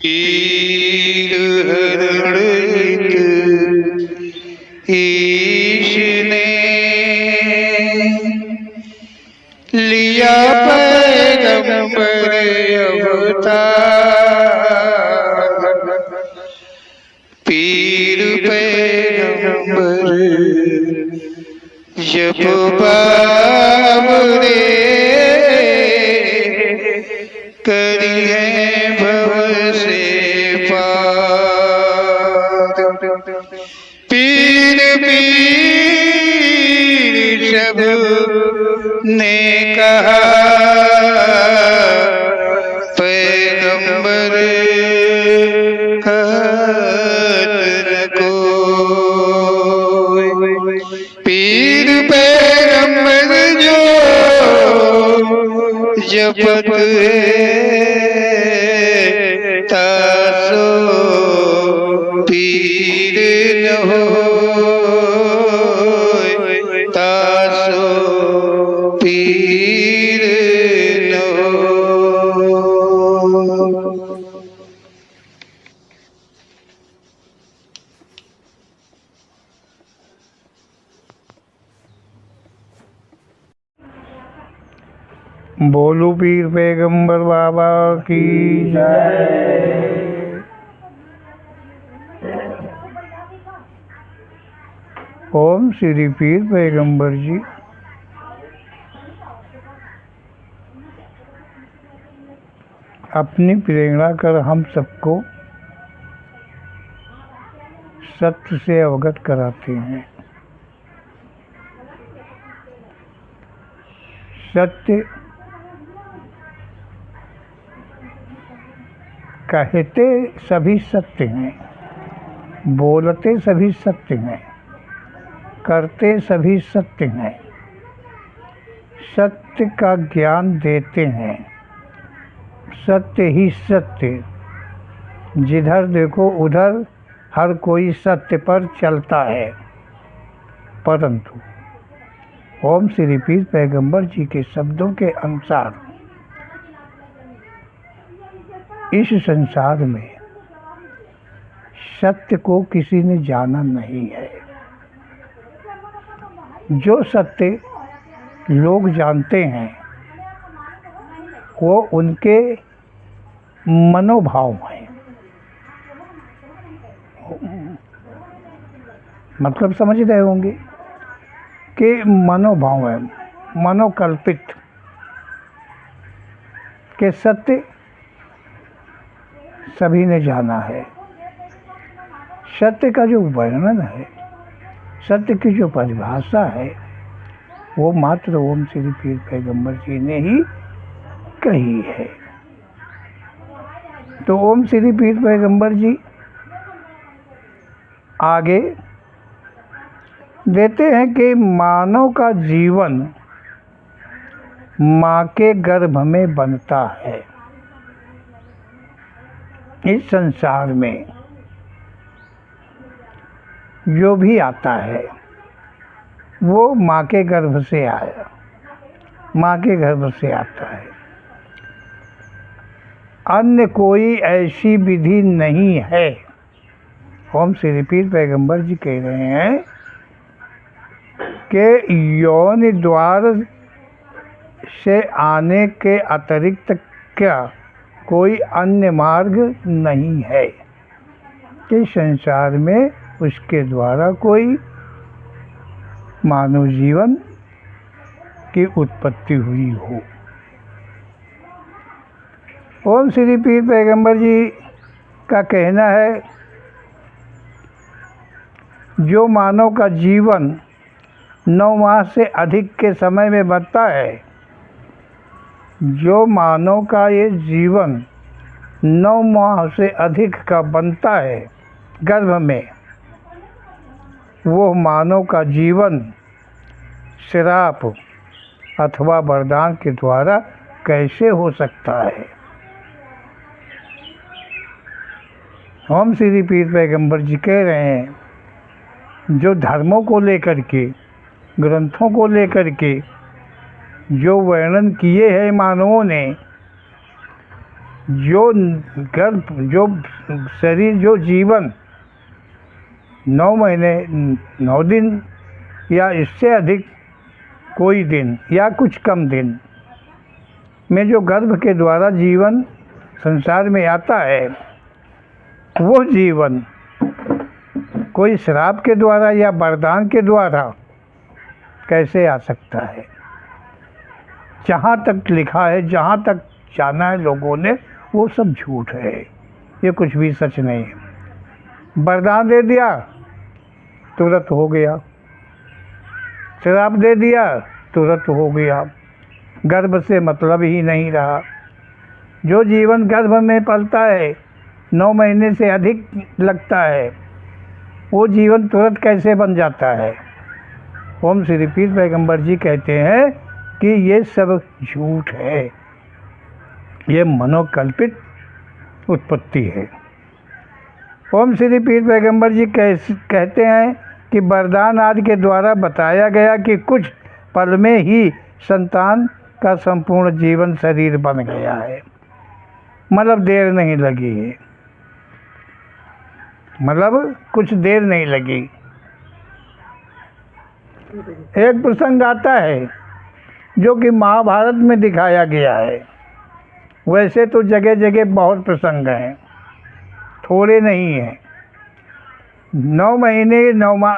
पीर हरणित ईश ने लिया पैगंबर अवतार। पीर पैगंबर जब बाबरे करी है भव से पार। पीर पीर सब ने कहा पैगंबर कहत न कोई। पीर पैगंबर जो जपत है तासो पीर न होय, तासो पीर न होय। बोलो पीर पैगंबर बाबा की जय। ओम श्री पीर पैगंबर जी अपनी प्रेरणा कर हम सबको सत्य से अवगत कराते हैं। सत्य कहते सभी सत्य हैं, बोलते सभी सत्य हैं, करते सभी सत्य हैं, सत्य का ज्ञान देते हैं। सत्य ही सत्य, जिधर देखो उधर हर कोई सत्य पर चलता है। परंतु ओम श्री पीर पैगंबर जी के शब्दों के अनुसार इस संसार में सत्य को किसी ने जाना नहीं है। जो सत्य लोग जानते हैं वो उनके मनोभाव हैं। मतलब समझ रहे होंगे कि मनोभाव है, मनोकल्पित के सत्य सभी ने जाना है। सत्य का जो वर्णन है, सत्य की जो परिभाषा है, वो मात्र ओम श्री पीर पैगंबर जी ने ही कही है। तो ओम श्री पीर पैगंबर जी आगे देते हैं कि मानव का जीवन माँ के गर्भ में बनता है। इस संसार में जो भी आता है वो माँ के गर्भ से आया, माँ के गर्भ से आता है। अन्य कोई ऐसी विधि नहीं है। ओम श्री पीर पैगंबर जी कह रहे हैं कि यौन द्वार से आने के अतिरिक्त क्या कोई अन्य मार्ग नहीं है कि संसार में उसके द्वारा कोई मानव जीवन की उत्पत्ति हुई हो। ओम श्री पीर पैगंबर जी का कहना है जो मानव का जीवन 9 माह से अधिक के समय में बनता है, जो मानव का ये जीवन 9 माह से अधिक का बनता है गर्भ में, वो मानव का जीवन श्राप अथवा वरदान के द्वारा कैसे हो सकता है। ओम श्री पीर पैगंबर जी कह रहे हैं जो धर्मों को लेकर के, ग्रंथों को लेकर के जो वर्णन किए हैं मानवों ने, जो गर्भ, जो शरीर, जो जीवन 9 महीने 9 दिन या इससे अधिक कोई दिन या कुछ कम दिन में जो गर्भ के द्वारा जीवन संसार में आता है, वो जीवन कोई श्राप के द्वारा या वरदान के द्वारा कैसे आ सकता है? जहाँ तक लिखा है, जहाँ तक जाना है लोगों ने, वो सब झूठ है, ये कुछ भी सच नहीं है। वरदान दे दिया तुरंत हो गया, श्राप दे दिया तुरंत हो गया, गर्भ से मतलब ही नहीं रहा। जो जीवन गर्भ में पलता है, 9 महीने से अधिक लगता है, वो जीवन तुरंत कैसे बन जाता है? ओम श्री पीर पैगंबर जी कहते हैं कि ये सब झूठ है, ये मनोकल्पित उत्पत्ति है। ओम श्री पीर पैगंबर जी कहते हैं कि वरदान आदि के द्वारा बताया गया कि कुछ पल में ही संतान का संपूर्ण जीवन शरीर बन गया है, मतलब देर नहीं लगी है, मतलब कुछ देर नहीं लगी। एक प्रसंग आता है जो कि महाभारत में दिखाया गया है। वैसे तो जगह जगह बहुत प्रसंग हैं, थोड़े नहीं हैं। 9 महीने 9 माह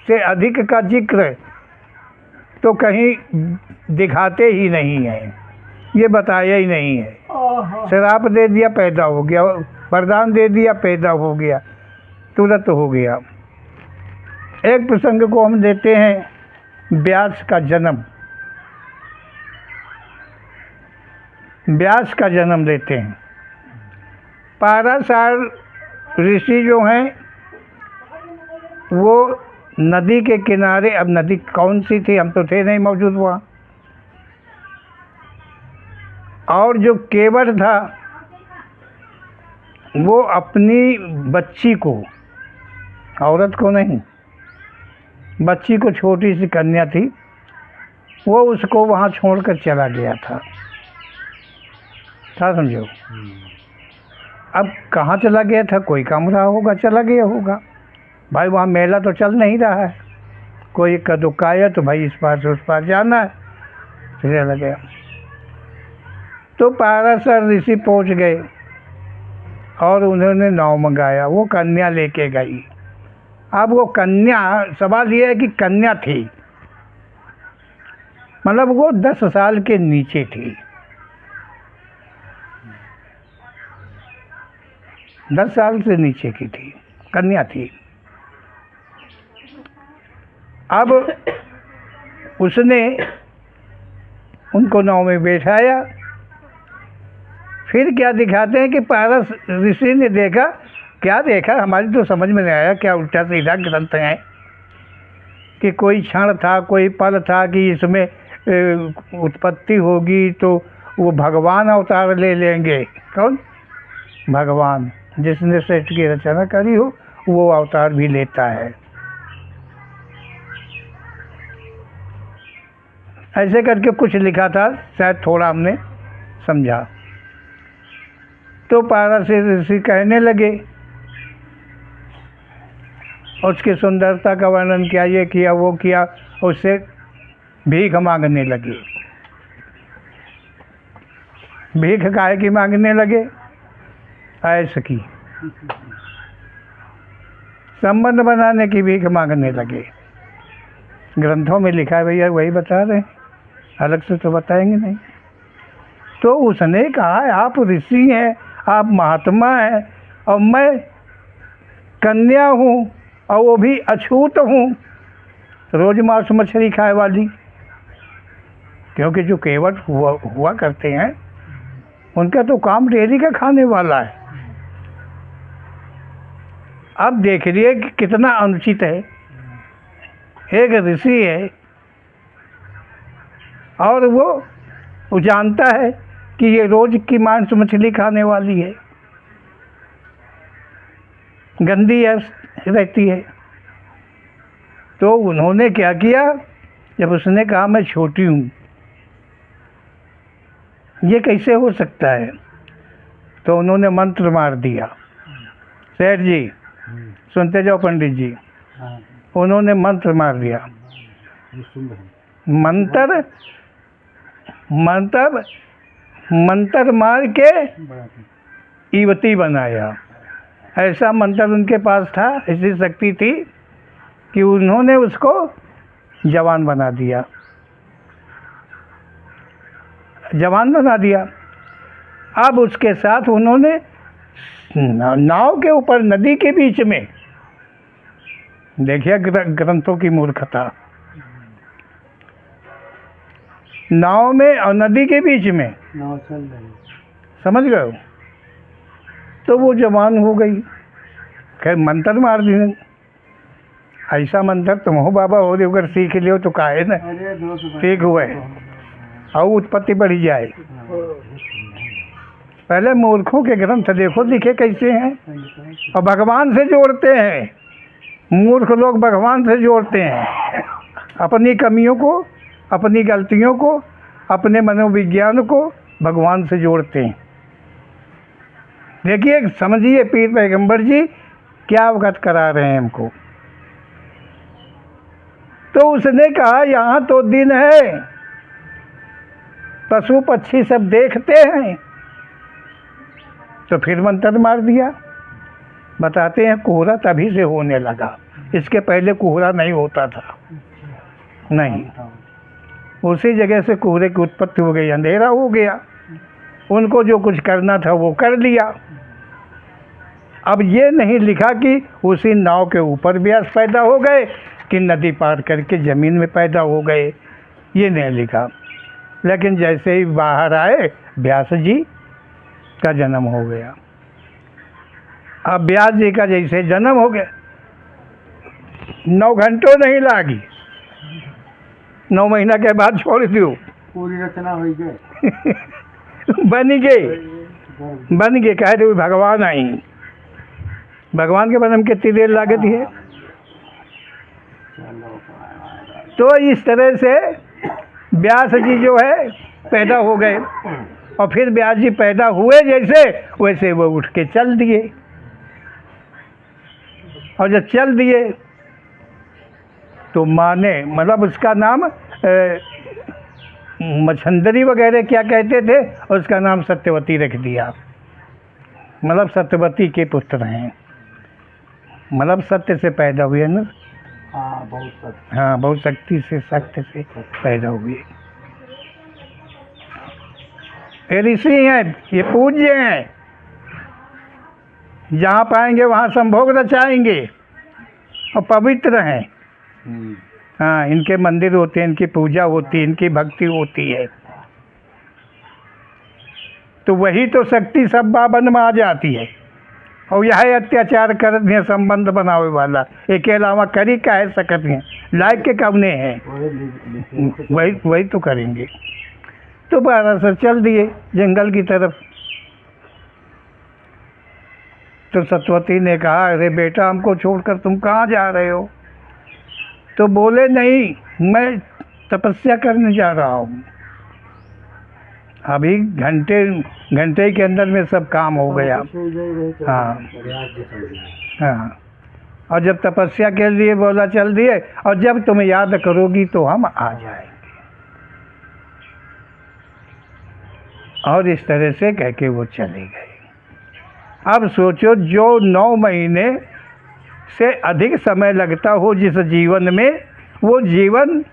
से अधिक का जिक्र तो कहीं दिखाते ही नहीं है, ये बताया ही नहीं है। श्राप दे दिया पैदा हो गया, वरदान दे दिया पैदा हो गया, तुरंत हो गया। एक प्रसंग को हम देते हैं, व्यास का जन्म। व्यास का जन्म देते हैं। पाराशर ऋषि जो हैं वो नदी के किनारे, अब नदी कौन सी थी हम तो थे नहीं मौजूद वहाँ, और जो केवट था वो अपनी बच्ची को, औरत को नहीं, बच्ची को, छोटी सी कन्या थी, वो उसको वहाँ छोड़कर चला गया था। क्या समझो? अब कहाँ चला गया था? कोई काम रहा होगा, चला गया होगा। भाई वहाँ मेला तो चल नहीं रहा है, कोई इक्का दुक्का आया तो भाई इस पार से उस पार जाना है, तो चला गया। तो पाराशर ऋषि पहुँच गए और उन्होंने नाव मंगाया, वो कन्या लेके गई। अब वो कन्या, सवाल ये है कि कन्या थी, मतलब वो 10 साल के नीचे थी, 10 साल से नीचे की थी, कन्या थी। अब उसने उनको नाव में बैठाया। फिर क्या दिखाते हैं कि पारस ऋषि ने देखा, क्या देखा हमारी तो समझ में नहीं आया, क्या उल्टा सीधा ग्रंथ है कि कोई क्षण था, कोई पल था कि इसमें उत्पत्ति होगी तो वो भगवान अवतार ले लेंगे। कौन? भगवान, जिसने सृष्टि की रचना करी हो वो अवतार भी लेता है। ऐसे करके कुछ लिखा था, शायद थोड़ा हमने समझा। तो पाराशर ऋषि कहने लगे, उसकी सुंदरता का वर्णन किया, ये किया वो किया, उससे भीख मांगने लगे। भीख काहे की मांगने लगे? ऐसे की संबंध बनाने की भीख मांगने लगे। ग्रंथों में लिखा है भैया, वही बता रहे हैं, अलग से तो बताएंगे नहीं। तो उसने कहा आप ऋषि हैं, आप महात्मा हैं, और मैं कन्या हूँ, और वो भी अछूत हूँ, रोज मांस मछली खाए वाली। क्योंकि जो केवट हुआ करते हैं उनका तो काम डेली का खाने वाला है। अब देखिए कि कितना अनुचित है। एक ऋषि है और वो जानता है कि ये रोज की मांस मछली खाने वाली है, गंदी रहती है। तो उन्होंने क्या किया, जब उसने कहा मैं छोटी हूँ, ये कैसे हो सकता है, तो उन्होंने मंत्र मार दिया। सेठ जी सुनते जाओ पंडित जी, उन्होंने मंत्र मार दिया। मंत्र मंत्र मंत्र मार के युवती बनाया। ऐसा मंत्र उनके पास था, ऐसी शक्ति थी कि उन्होंने उसको जवान बना दिया, जवान बना दिया। अब उसके साथ उन्होंने नाव के ऊपर नदी के बीच में, देखिए ग्रंथों की मूर्खता, नाव में और नदी के बीच में नाव चल रही, समझ गए हो? तो वो जवान हो गई। खैर मंत्र मार दिए। ऐसा मंत्र तुम हो बाबा हो अगर सीख लियो तो काहे न अरे दोस्त ठीक हुए और उत्पत्ति बढ़ी जाए। पहले मूर्खों के ग्रंथ देखो लिखे कैसे हैं, और भगवान से जोड़ते हैं। मूर्ख लोग भगवान से जोड़ते हैं अपनी कमियों को, अपनी गलतियों को, अपने मनोविज्ञान को भगवान से जोड़ते हैं। देखिए समझिए पीर पैगंबर जी क्या अवगत करा रहे हैं हमको। तो उसने कहा यहाँ तो दिन है, पशु पक्षी सब देखते हैं, तो फिर मंत्र मार दिया। बताते हैं कोहरा तभी से होने लगा, इसके पहले कोहरा नहीं होता था, नहीं। उसी जगह से कोहरे की उत्पत्ति हो गई, अंधेरा हो गया। उनको जो कुछ करना था वो कर लिया। अब ये नहीं लिखा कि उसी नाव के ऊपर व्यास पैदा हो गए कि नदी पार करके ज़मीन में पैदा हो गए, ये नहीं लिखा। लेकिन जैसे ही बाहर आए व्यास जी का जन्म हो गया। अब व्यास जी का जैसे जन्म हो गया, 9 घंटों नहीं लागी, 9 महीना के बाद छोड़ दियो पूरी रचना हो गई। बन गए कह रहे भगवान आई। भगवान के जन्म कितनी देर लागत है। तो इस तरह से व्यास जी जो है पैदा हो गए, और फिर व्यास जी पैदा हुए जैसे वैसे वो उठ के चल दिए। और जब चल दिए तो माँ ने, मतलब उसका नाम मछंदरी वगैरह क्या कहते थे, उसका नाम सत्यवती रख दिया। मतलब सत्यवती के पुत्र हैं, मतलब सत्य से पैदा हुए ना। हाँ बहुत सत्य। हाँ बहुत शक्ति से, सत्य से पैदा हुए। ये ऋषि हैं, ये पूज्य हैं, जहाँ पाएंगे वहाँ संभोग रचाएंगे और पवित्र हैं। हाँ इनके मंदिर होते हैं, इनकी पूजा होती है, इनकी भक्ति होती है। तो वही तो शक्ति सब बाबन में आ जाती है। और यह अत्याचार कर दिए संबंध बनावे वाला, एक अलावा करी का है सकत हैं, लायक के कवने हैं, वही तो करेंगे। तो 12 सर चल दिए जंगल की तरफ। तो सत्यवती ने कहा अरे बेटा हमको छोड़कर तुम कहाँ जा रहे हो? तो बोले नहीं मैं तपस्या करने जा रहा हूँ। अभी घंटे के अंदर में सब काम हो गया। हाँ हाँ। और जब तपस्या के लिए बोला चल दिए, और जब तुम याद करोगी तो हम आ जाएंगे। और इस तरह से कह के वो चले गए। अब सोचो जो 9 महीने से अधिक समय लगता हो जिस जीवन में, वो जीवन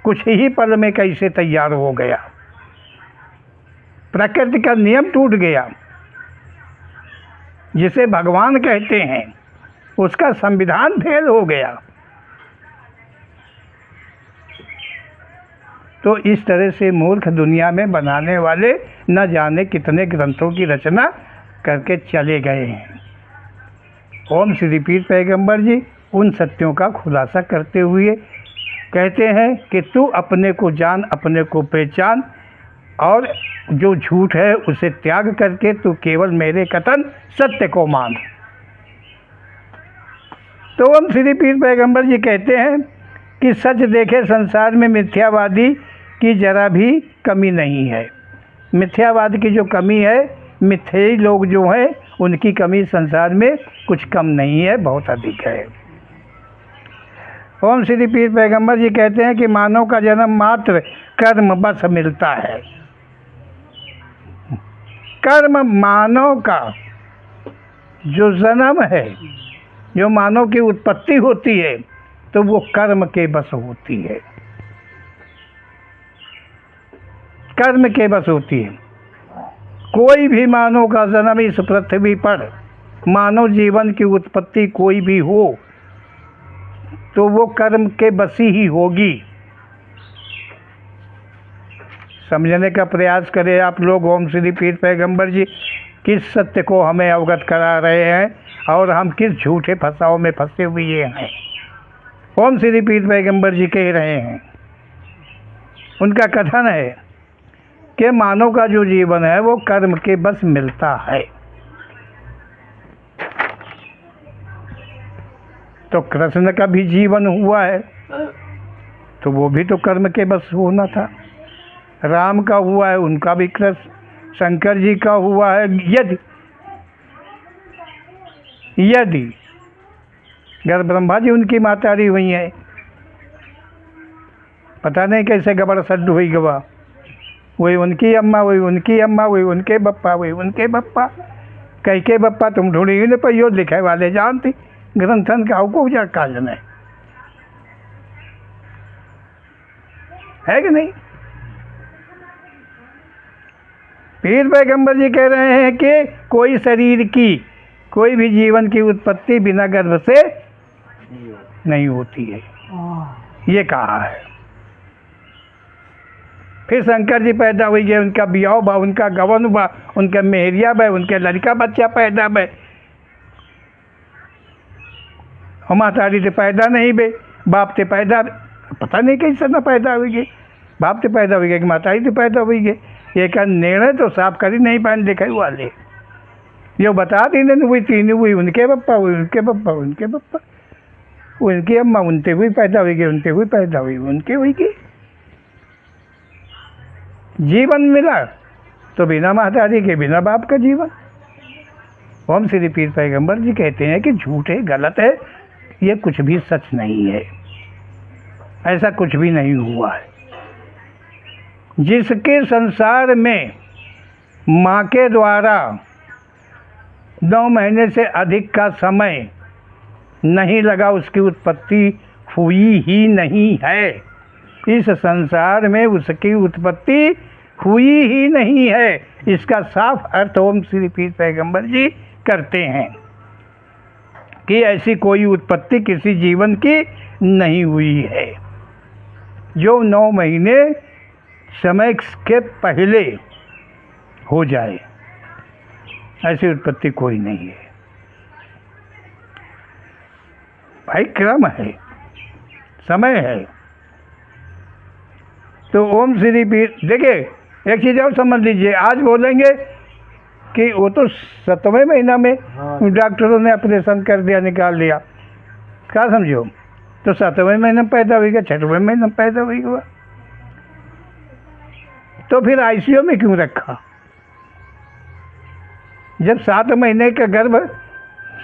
कुछ ही पल में कैसे तैयार हो गया। प्रकृति का नियम टूट गया, जिसे भगवान कहते हैं उसका संविधान फेल हो गया। तो इस तरह से मूर्ख दुनिया में बनाने वाले न जाने कितने ग्रंथों की रचना करके चले गए हैं। ओम श्री पीर पैगंबर जी उन सत्यों का खुलासा करते हुए कहते हैं कि तू अपने को जान, अपने को पहचान, और जो झूठ है उसे त्याग करके तू केवल मेरे कथन सत्य को मान। तो हम श्री पीर पैगंबर जी कहते हैं कि सच देखे संसार में मिथ्यावादी की जरा भी कमी नहीं है। मिथ्यावाद की जो कमी है मिथ्याई लोग जो हैं उनकी कमी संसार में कुछ कम नहीं है, बहुत अधिक है। ओम श्री पीर पैगंबर जी कहते हैं कि मानव का जन्म मात्र कर्म बस मिलता है। कर्म मानव का जो जन्म है, जो मानव की उत्पत्ति होती है, तो वो कर्म के बस होती है, कर्म के बस होती है। कोई भी मानव का जन्म इस पृथ्वी पर, मानव जीवन की उत्पत्ति कोई भी हो तो वो कर्म के बसी ही होगी। समझने का प्रयास करें आप लोग। ओम श्री पीर पैगंबर जी किस सत्य को हमें अवगत करा रहे हैं और हम किस झूठे फंसाव में फंसे हुए हैं। ओम श्री पीर पैगंबर जी कह रहे हैं, उनका कथन है कि मानव का जो जीवन है वो कर्म के बस मिलता है। तो कृष्ण का भी जीवन हुआ है तो वो भी तो कर्म के बस होना था। राम का हुआ है, उनका भी कृष्ण, शंकर जी का हुआ है। यदि अगर ब्रह्मा जी उनकी मातारी हुई हैं, पता नहीं कैसे गबड़ सड्डू हुई गवा, वही उनकी अम्मा, वही उनकी अम्मा, वही उनके बप्पा, वही उनके बप्पा, कई के बप्पा तुम ढूंढी न पर यो लिखे वाले जानती ग्रंथन का को जा काजन है कि नहीं। पीर पैगंबर जी कह रहे हैं कि कोई शरीर की, कोई भी जीवन की उत्पत्ति बिना गर्भ से नहीं होती है, ये कहा है। फिर शंकर जी पैदा हुई गए, उनका बियाह बा, उनका गवन बा, उनका मेहरिया बा, उनके लड़का बच्चा पैदा बे, और मातारी तो पैदा नहीं बे, बाप ते पैदा पता नहीं कैसे ना पैदा हुई गई, बाप ते पैदा हुई गई कि मातारी तो पैदा हुई गई। ये का निर्णय तो साफ कर ही नहीं पाए लिखे वाले, जो बता तीन हुई, तीन हुई उनके पप्पा, हुई उनके पप्पा, उनके पप्पा, उनकी अम्मा, उनते हुई पैदा हुई गई, उनते हुई पैदा हुई, उनके हुई गई। जीवन मिला तो बिना मातारी के, बिना बाप का जीवन। ओम श्री पीर पैगंबर जी कहते हैं कि झूठ है, गलत है, ये कुछ भी सच नहीं है, ऐसा कुछ भी नहीं हुआ है। जिसके संसार में माँ के द्वारा 9 महीने से अधिक का समय नहीं लगा, उसकी उत्पत्ति हुई ही नहीं है। इस संसार में उसकी उत्पत्ति हुई ही नहीं है, इसका साफ अर्थ ओम श्री पीर पैगंबर जी करते हैं कि ऐसी कोई उत्पत्ति किसी जीवन की नहीं हुई है जो 9 महीने समय के पहले हो जाए, ऐसी उत्पत्ति कोई नहीं है भाई। क्रम है, समय है। तो ओम श्री पीर, देखिए एक चीज़ और समझ लीजिए, आज बोलेंगे कि वो तो 7वें महीना में डॉक्टरों ने ऑपरेशन कर दिया, निकाल लिया, क्या समझो, तो 7वें महीने में पैदा हुई, 6वें महीने में पैदा हुई हुआ, तो फिर आईसीयू में क्यों रखा? जब 7 महीने के गर्भ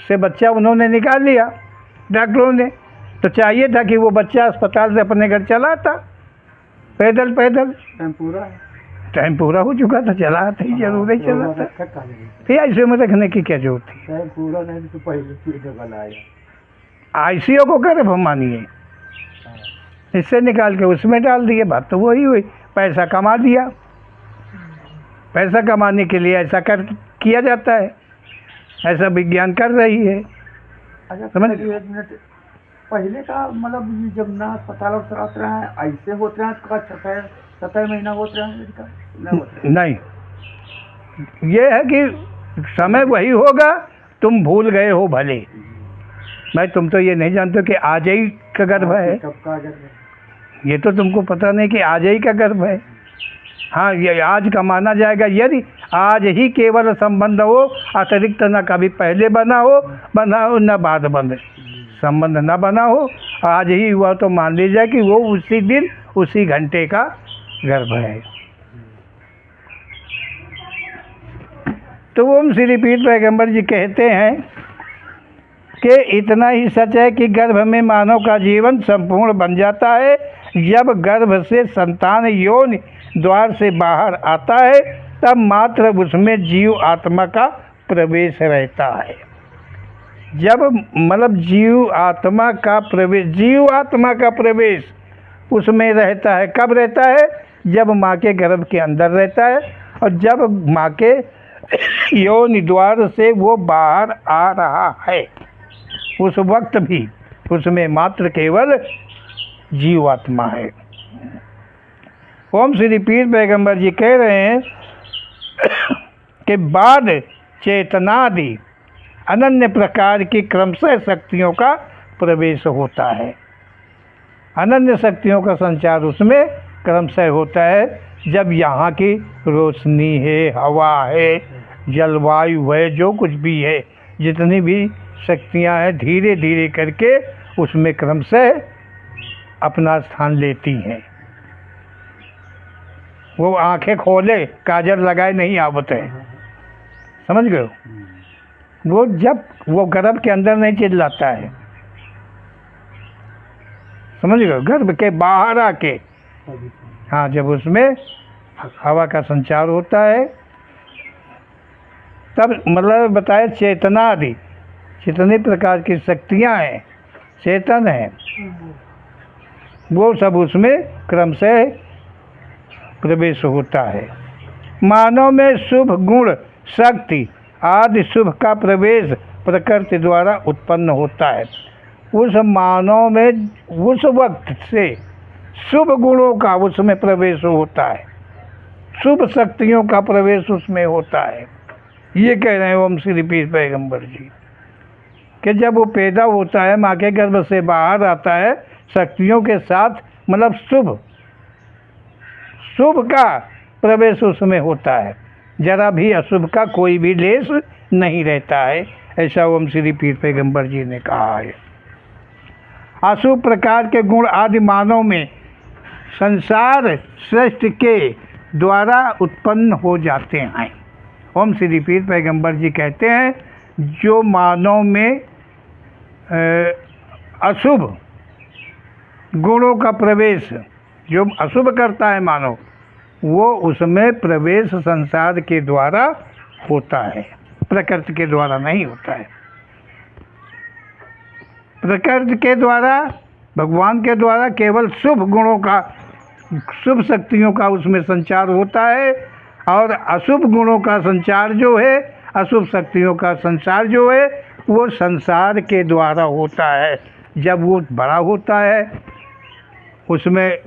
से बच्चा उन्होंने निकाल लिया डॉक्टरों ने, तो चाहिए था कि वो बच्चा अस्पताल से अपने घर चला था, पैदल पैदल। टाइम पूरा हो चुका था, चला था ही, जरूर ही चला था, फिर आईसीयू में रखने की क्या जरूरत थी? पूरा नहीं तो पहले आईसीयू को गर्भ मानिए, इससे निकाल के उसमें डाल दिए, बात तो वही हुई, पैसा कमा दिया। पैसा कमाने के लिए ऐसा किया जाता है, ऐसा विज्ञान कर रही है। अच्छा समझ, एक मिनट, पहले का मतलब जब ना अस्पताल होते रहे ऐसे होते हैं तो 7 महीना होते रहे? नहीं, ये है कि समय वही होगा, तुम भूल गए हो भले, मैं तुम तो ये नहीं जानते कि आज ही का गर्भ है, ये तो तुमको पता नहीं कि आज ही का गर्भ है। हाँ, ये आज का माना जाएगा यदि आज ही केवल संबंध हो, अतिरिक्त न कभी पहले बना हो न बाद बने, संबंध न बना हो, आज ही हुआ तो मान लीजिए कि वो उसी दिन उसी घंटे का गर्भ है। तो ओम श्री पीर पैगंबर जी कहते हैं कि इतना ही सच है कि गर्भ में मानव का जीवन संपूर्ण बन जाता है जब गर्भ से संतान योनि द्वार से बाहर आता है, तब मात्र उसमें जीव आत्मा का प्रवेश रहता है। जब मतलब जीव आत्मा का प्रवेश उसमें रहता है। कब रहता है? जब माँ के गर्भ के अंदर रहता है, और जब माँ के योनि द्वार से वो बाहर आ रहा है, उस वक्त भी उसमें मात्र केवल जीवात्मा है। ओम श्री पीर पैगंबर जी कह रहे हैं कि बाद चेतनादि अनन्य प्रकार की क्रमशः शक्तियों का प्रवेश होता है। अनन्य शक्तियों का संचार उसमें क्रमशः होता है। जब यहाँ की रोशनी है, हवा है, जलवायु है, जो कुछ भी है, जितनी भी शक्तियाँ हैं, धीरे धीरे करके उसमें क्रमशः अपना स्थान लेती हैं। वो आंखें खोले, काजल लगाए नहीं आवत है, समझ गए? वो जब वो गर्भ के अंदर नहीं चिल्लाता है, समझ गए? गर्भ के बाहर आके, हाँ, जब उसमें हवा का संचार होता है, तब मतलब बताए चेतना आदि जितनी प्रकार की शक्तियाँ हैं, चेतन हैं, वो सब उसमें क्रमशः प्रवेश होता है। मानव में शुभ गुण, शक्ति आदि शुभ का प्रवेश प्रकृति द्वारा उत्पन्न होता है। उस मानव में उस वक्त से शुभ गुणों का उसमें प्रवेश होता है, शुभ शक्तियों का प्रवेश उसमें होता है। ये कह रहे हैं ओम श्री पीर पैगंबर जी कि जब वो पैदा होता है, माँ के गर्भ से बाहर आता है, शक्तियों के साथ मतलब शुभ का प्रवेश उसमें होता है, जरा भी अशुभ का कोई भी लेस नहीं रहता है। ऐसा ओम श्री पीर पैगंबर जी ने कहा है। अशुभ प्रकार के गुण आदि मानव में संसार सृष्टि के द्वारा उत्पन्न हो जाते हैं। ओम श्री पीर पैगंबर जी कहते हैं, जो मानव में अशुभ गुणों का प्रवेश, जो अशुभ करता है मानव, वो उसमें प्रवेश संसार के द्वारा होता है, प्रकृति के द्वारा नहीं होता है। प्रकृति के द्वारा, भगवान के द्वारा केवल शुभ गुणों का, शुभ शक्तियों का उसमें संचार होता है, और अशुभ गुणों का संचार जो है, अशुभ शक्तियों का संचार जो है, वो संसार के द्वारा होता है। जब वो बड़ा होता है, उसमें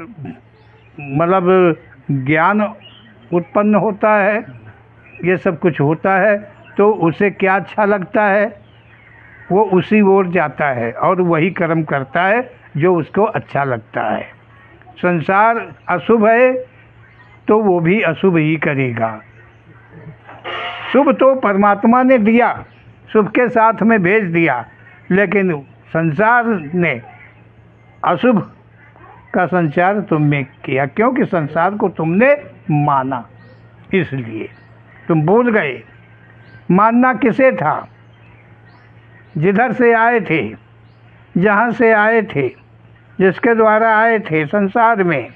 मतलब ज्ञान उत्पन्न होता है, ये सब कुछ होता है, तो उसे क्या अच्छा लगता है, वो उसी ओर जाता है और वही कर्म करता है जो उसको अच्छा लगता है। संसार अशुभ है तो वो भी अशुभ ही करेगा। शुभ तो परमात्मा ने दिया, शुभ के साथ में भेज दिया, लेकिन संसार ने अशुभ का संचार तुमने किया, क्योंकि संसार को तुमने माना, इसलिए तुम भूल गए। मानना किसे था? जिधर से आए थे, जहाँ से आए थे, जिसके द्वारा आए थे संसार में,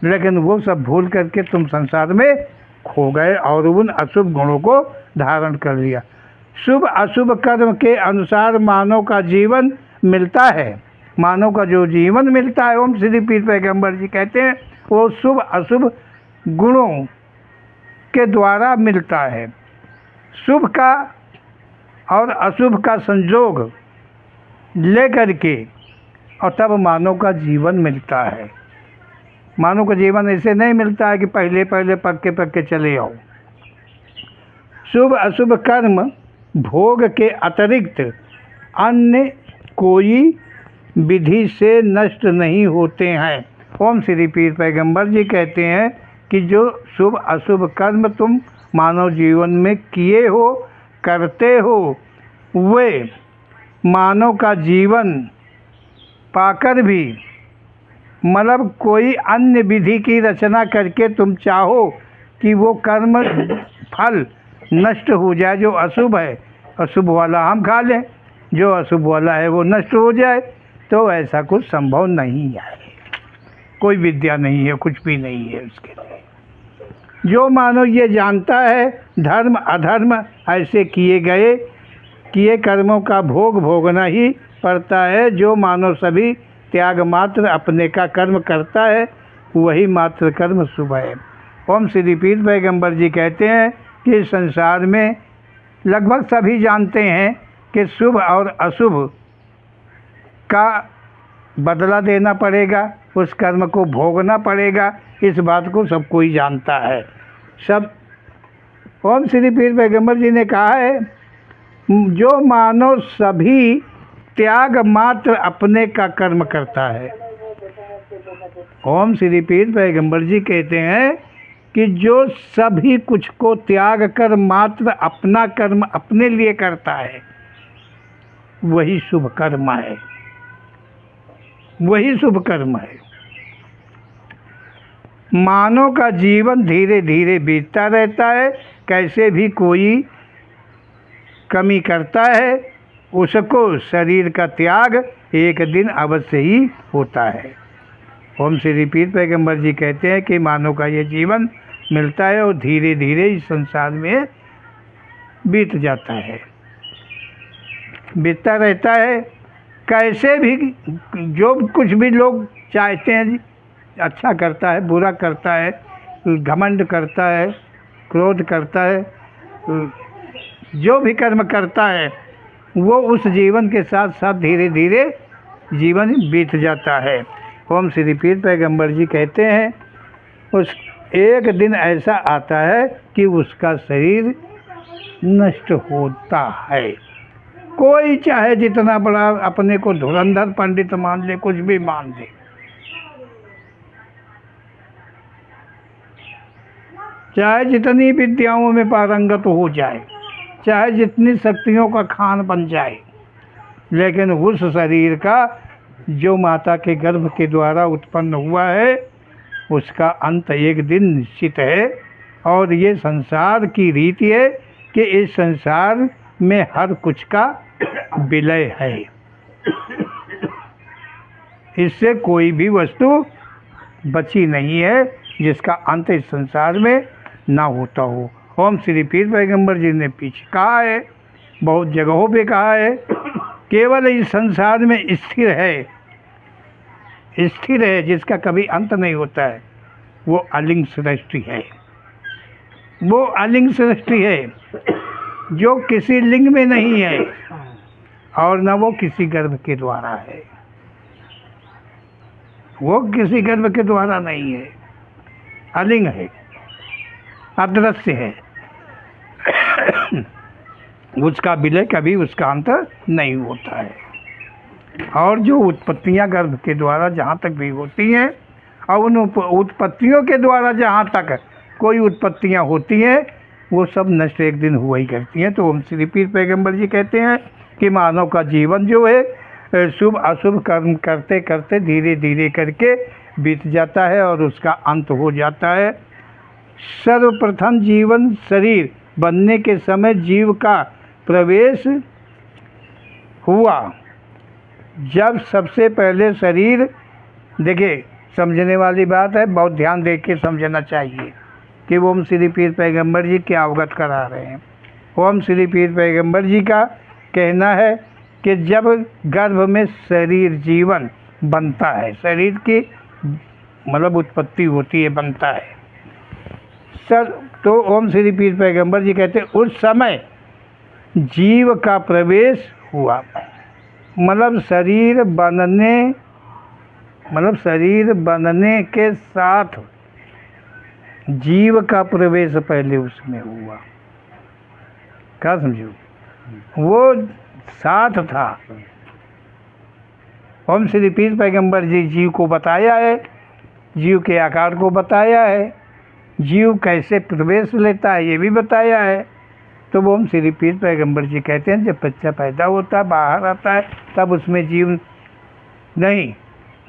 लेकिन वो सब भूल करके तुम संसार में खो गए और उन अशुभ गुणों को धारण कर लिया। शुभ अशुभ कर्म के अनुसार मानव का जीवन मिलता है। मानव का जो जीवन मिलता है, ओम श्री पीर पैगंबर जी कहते हैं, वो शुभ अशुभ गुणों के द्वारा मिलता है। शुभ का और अशुभ का संयोग लेकर के, और तब मानव का जीवन मिलता है। मानव का जीवन ऐसे नहीं मिलता है कि पहले पहले पक्के पक्के चले आओ। शुभ अशुभ कर्म भोग के अतिरिक्त अन्य कोई विधि से नष्ट नहीं होते हैं। ओम श्री पीर पैगंबर जी कहते हैं कि जो शुभ अशुभ कर्म तुम मानव जीवन में किए हो, करते हो, वे मानव का जीवन पाकर भी मतलब कोई अन्य विधि की रचना करके तुम चाहो कि वो कर्म फल नष्ट हो जाए, जो अशुभ है अशुभ वाला हम खा लें, जो अशुभ वाला है वो नष्ट हो जाए, तो ऐसा कुछ संभव नहीं है। कोई विद्या नहीं है, कुछ भी नहीं है उसके लिए। जो मानव ये जानता है धर्म अधर्म ऐसे किए कर्मों का भोग भोगना ही पड़ता है। जो मानव सभी त्याग मात्र अपने का कर्म करता है, वही मात्र कर्म शुभ है। ओम श्री पीर पैगंबर जी कहते हैं कि संसार में लगभग सभी जानते हैं कि शुभ और अशुभ का बदला देना पड़ेगा, उस कर्म को भोगना पड़ेगा। इस बात को सब कोई जानता है। सब ओम श्री पीर पैगंबर जी ने कहा है, जो मानव सभी त्याग मात्र अपने का कर्म करता है। ओम श्री पीर पैगंबर जी कहते हैं कि जो सभी कुछ को त्याग कर मात्र अपना कर्म अपने लिए करता है, वही शुभ कर्म है, वही शुभ कर्म है। मानव का जीवन धीरे धीरे बीतता रहता है, कैसे भी कोई कमी करता है, उसको शरीर का त्याग एक दिन अवश्य ही होता है। ओम श्री पीर पैगंबर जी कहते हैं कि मानव का ये जीवन मिलता है और धीरे धीरे इस संसार में बीत जाता है, बीतता रहता है। कैसे भी जो कुछ भी लोग चाहते हैं, अच्छा करता है, बुरा करता है, घमंड करता है, क्रोध करता है, जो भी कर्म करता है वो उस जीवन के साथ साथ धीरे धीरे जीवन बीत जाता है। ओम श्री पीर पैगंबर जी कहते हैं, उस एक दिन ऐसा आता है कि उसका शरीर नष्ट होता है। कोई चाहे जितना बड़ा अपने को धुरंधर पंडित मान ले, कुछ भी मान ले, चाहे जितनी विद्याओं में पारंगत हो जाए, चाहे जितनी शक्तियों का खान बन जाए, लेकिन उस शरीर का जो माता के गर्भ के द्वारा उत्पन्न हुआ है, उसका अंत एक दिन निश्चित है। और ये संसार की रीति है कि इस संसार में हर कुछ का विलय है, इससे कोई भी वस्तु बची नहीं है जिसका अंत इस संसार में ना होता हो। ओम श्री पीर पैगंबर जी ने पीछे कहा है, बहुत जगहों पे कहा है, केवल इस संसार में स्थिर है जिसका कभी अंत नहीं होता है, वो अलिंग सृष्टि है। वो अलिंग सृष्टि है जो किसी लिंग में नहीं है और न वो किसी गर्भ के द्वारा है, वो किसी गर्भ के द्वारा नहीं है, अलिंग है, अदृश्य है। उसका विलय कभी उसका अंत नहीं होता है। और जो उत्पत्तियां गर्भ के द्वारा जहाँ तक भी होती हैं, और उन उत्पत्तियों के द्वारा जहाँ तक कोई उत्पत्तियां होती हैं, वो सब नष्ट एक दिन हुआ ही करती हैं। तो ओम श्री पीर पैगंबर जी कहते हैं कि मानव का जीवन जो है शुभ अशुभ कर्म करते करते धीरे धीरे करके बीत जाता है और उसका अंत हो जाता है। सर्वप्रथम जीवन शरीर बनने के समय जीव का प्रवेश हुआ। जब सबसे पहले शरीर, देखिए समझने वाली बात है, बहुत ध्यान दे के समझना चाहिए कि ओम श्री पीर पैगंबर जी क्या अवगत करा रहे हैं। ओम श्री पीर पैगंबर जी का कहना है कि जब गर्भ में शरीर जीवन बनता है, शरीर की मतलब उत्पत्ति होती है, बनता है सर, तो ओम श्री पीर पैगंबर जी कहते हैं उस समय जीव का प्रवेश हुआ। मतलब शरीर बनने के साथ जीव का प्रवेश पहले उसमें हुआ। क्या समझो, वो साथ था। ओम श्री पीर पैगंबर जी जीव को बताया है, जीव के आकार को बताया है, जीव कैसे प्रवेश लेता है ये भी बताया है। तो ओम श्री पीर पैगंबर जी कहते हैं जब बच्चा पैदा होता है, बाहर आता है, तब उसमें जीव नहीं,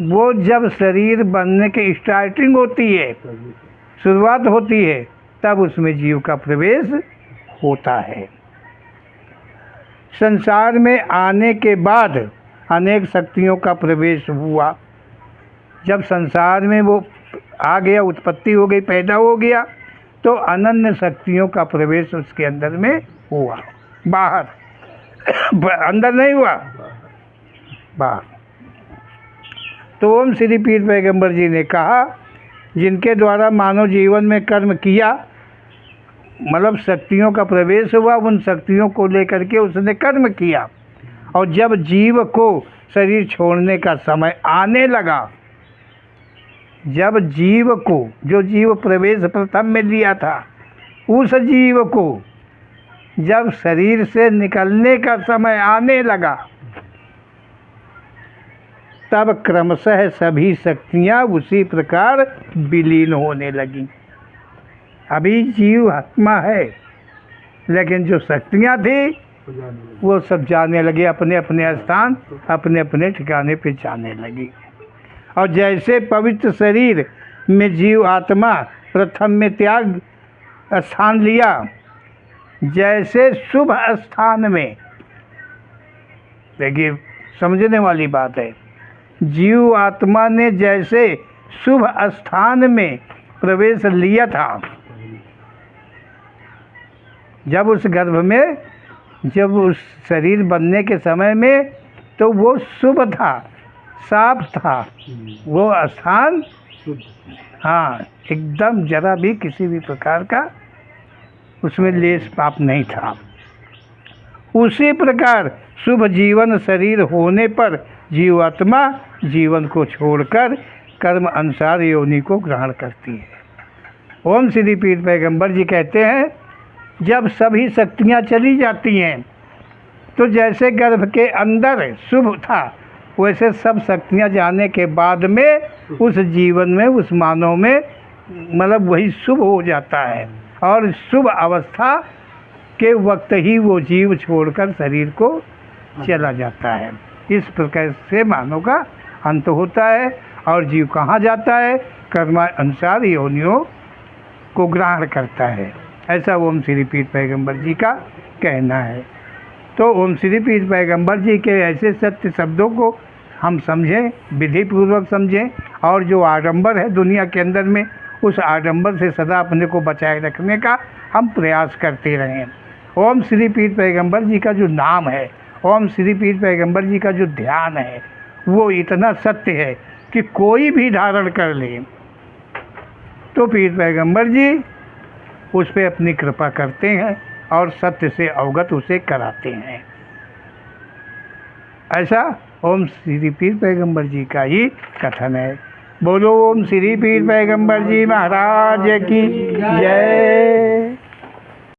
वो जब शरीर बनने की स्टार्टिंग होती है, शुरुआत होती है, तब उसमें जीव का प्रवेश होता है। संसार में आने के बाद अनेक शक्तियों का प्रवेश हुआ। जब संसार में वो आ गया, उत्पत्ति हो गई, पैदा हो गया, तो अनन्य शक्तियों का प्रवेश उसके अंदर में हुआ। बाहर अंदर नहीं हुआ, बाहर। तो ओम श्री पीर पैगंबर जी ने कहा, जिनके द्वारा मानव जीवन में कर्म किया, मतलब शक्तियों का प्रवेश हुआ, उन शक्तियों को लेकर के उसने कर्म किया। और जब जीव को शरीर छोड़ने का समय आने लगा, जब जीव को, जो जीव प्रवेश प्रथम में लिया था, उस जीव को जब शरीर से निकलने का समय आने लगा, तब क्रमशः सभी शक्तियाँ उसी प्रकार विलीन होने लगीं। अभी जीव आत्मा है, लेकिन जो शक्तियाँ थी वो सब जाने लगे, अपने अपने स्थान, अपने अपने ठिकाने पे जाने लगी। और जैसे पवित्र शरीर में जीव आत्मा प्रथम में त्याग स्थान लिया, जैसे शुभ स्थान में, देखिए समझने वाली बात है, जीव आत्मा ने जैसे शुभ स्थान में प्रवेश लिया था, जब उस गर्भ में, जब उस शरीर बनने के समय में, तो वो शुभ था, साफ था, वो स्थान, हाँ, एकदम जरा भी किसी भी प्रकार का उसमें लेस पाप नहीं था। उसी प्रकार शुभ जीवन शरीर होने पर जीवात्मा जीवन को छोड़कर कर्म अनुसार योनि को ग्रहण करती है। ओम श्री पीर पैगंबर जी कहते हैं, जब सभी शक्तियाँ चली जाती हैं, तो जैसे गर्भ के अंदर शुभ था, वैसे सब शक्तियाँ जाने के बाद में उस जीवन में, उस मानव में, मतलब वही शुभ हो जाता है। और शुभ अवस्था के वक्त ही वो जीव छोड़कर शरीर को चला जाता है। इस प्रकार से मानव का अंत होता है और जीव कहाँ जाता है? कर्मानुसार योनियों को ग्रहण करता है। ऐसा ओम श्री पीर पैगंबर जी का कहना है। तो ओम श्री पीर पैगंबर जी के ऐसे सत्य शब्दों को हम समझें, विधि पूर्वक समझें, और जो आडंबर है दुनिया के अंदर में, उस आडंबर से सदा अपने को बचाए रखने का हम प्रयास करते रहें। ओम श्री पीर पैगंबर जी का जो नाम है, ओम श्री पीर पैगंबर जी का जो ध्यान है, वो इतना सत्य है कि कोई भी धारण कर ले तो पीर पैगंबर जी उस पर अपनी कृपा करते हैं और सत्य से अवगत उसे कराते हैं। ऐसा ओम श्री पीर पैगंबर जी का ही कथन है। बोलो ओम श्री पीर पैगंबर जी महाराज की जय।